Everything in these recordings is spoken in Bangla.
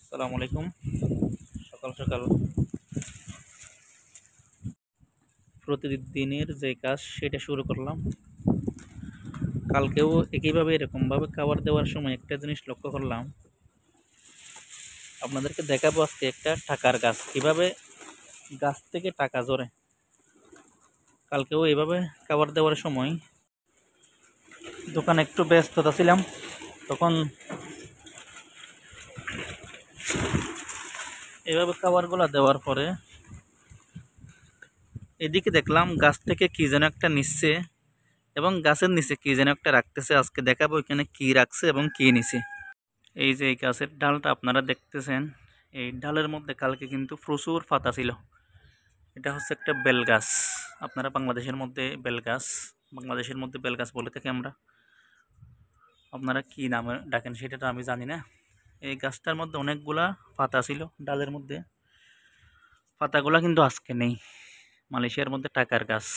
আসসালামু আলাইকুম। সকাল সকাল প্রতিদিনের যে কাজ সেটা শুরু করলাম। কালকেও একইভাবে এরকমভাবে খাবার দেওয়ার সময় একটা জিনিস লক্ষ্য করলাম, আপনাদেরকে দেখাবো আজকে একটা টাকার গাছ, কিভাবে গাছ থেকে টাকা ঝরে। কালকেও এইভাবে খাবার দেওয়ার সময় দোকানে একটু ব্যস্ততা ছিলাম, তখন এইভাবে খাবারগুলো দেওয়ার পরে এদিকে দেখলাম গাছ থেকে কি যেন একটা নিচ্ছে এবং গাছের নিচে কি যেন একটা রাখতেছে। আজকে দেখাবো এখানে কি রাখছে এবং কি নিছে। এই যে এই গাছের ডালটা আপনারা দেখতেছেন, এই ডালের মধ্যে কালকে কিন্তু প্রচুর পাতা ছিল। এটা হচ্ছে একটা বেল গাছ। আপনারা বাংলাদেশের মধ্যে বেল গাছ বলে থাকি আমরা, আপনারা কি নামে ডাকেন সেটা তো আমি জানি না। এই গাছটার মধ্যে অনেকগুলা পাতা ছিল ডালের মধ্যে, পাতাগুলা কিন্তু আজকে নেই। মালয়েশিয়ার মধ্যে টাকার গাছ।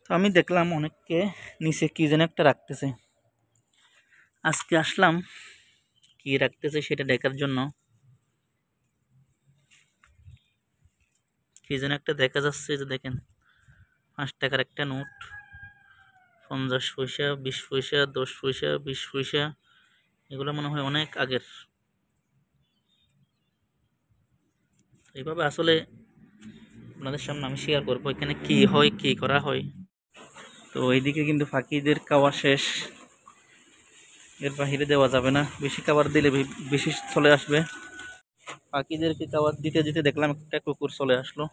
তো আমি দেখলাম অনেককে নিচে কি যেন একটা রাখতেছে। আজকে আসলাম কি রাখতেছে সেটা দেখার জন্য। কি যেন একটা দেখা যাচ্ছে, যে দেখেন 5 টাকার একটা নোট, 50 পয়সা, 20 পয়সা, 10 পয়সা, 20 পয়সা, এগুলো মনে হয় অনেক আগের। এইভাবে আসলে আপনাদের সামনে আমি শেয়ার করবো এখানে কি হয়, কি করা হয়। তো এইদিকে কিন্তু ফাঁকিদের খাওয়া শেষ, এর বাহিরে দেওয়া যাবে না, বেশি খাবার দিলে বেশি চলে আসবে। পাখিদেরকে খাবার দিতে দিতে দেখলাম একটা কুকুর চলে আসলো।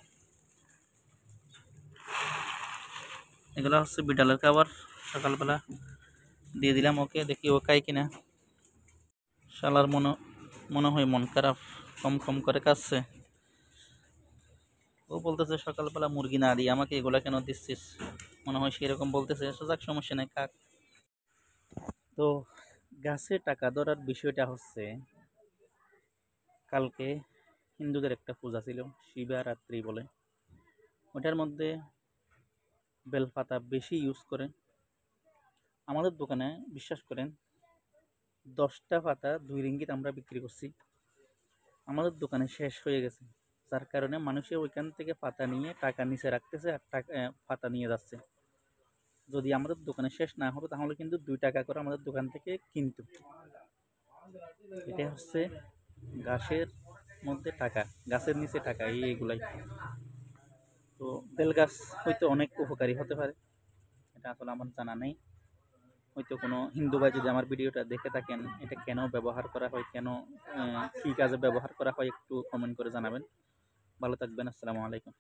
এগুলো হচ্ছে বিড়ালের খাবার, সকালবেলা দিয়ে দিলাম ওকে, দেখি ও খায় কিনা। শালার মনে হয় মন খারাপ, কম কম করে কাচ্ছে। ও বলতেছে সকালবেলা মুরগি না দিয়ে আমাকে এগুলা কেন দিচ্ছিস, মনে হয় সেরকম বলতেছে। যাক, সমস্যা নেই, খাক। তো গাছে টাকা ধরার বিষয়টা হচ্ছে, কালকে হিন্দুদের একটা পূজা ছিল, শিবরাত্রি বলে। ওটার মধ্যে বেলপাতা বেশি ইউজ করে। আমাদের দোকানে বিশ্বাস করেন 10টা পাতা 2 রিঙ্গিত আমরা বিক্রি করছি। আমাদের দোকানে শেষ হয়ে গেছে, যার কারণে মানুষে ওইখান থেকে পাতা নিয়ে টাকা নিচে রাখতেছে আর টাকা পাতা নিয়ে যাচ্ছে। যদি আমাদের দোকানে শেষ না হতো তাহলে কিন্তু 2 টাকা করে আমাদের দোকান থেকে কিনতো। এটা হচ্ছে গাছের মধ্যে টাকা, গাছের নিচে টাকা, এইগুলাই। তো বেল গাছ হয়তো অনেক উপকারী হতে পারে, এটা আসলে আমার জানা নেই। হয়তো কোনো হিন্দু ভাই যদি আমার ভিডিওটা দেখে থাকেন, এটা কেন ব্যবহার করা হয়, কেন কী কাজে ব্যবহার করা হয়, একটু কমেন্ট করে জানাবেন। ভালো থাকবেন। আসসালামু আলাইকুম।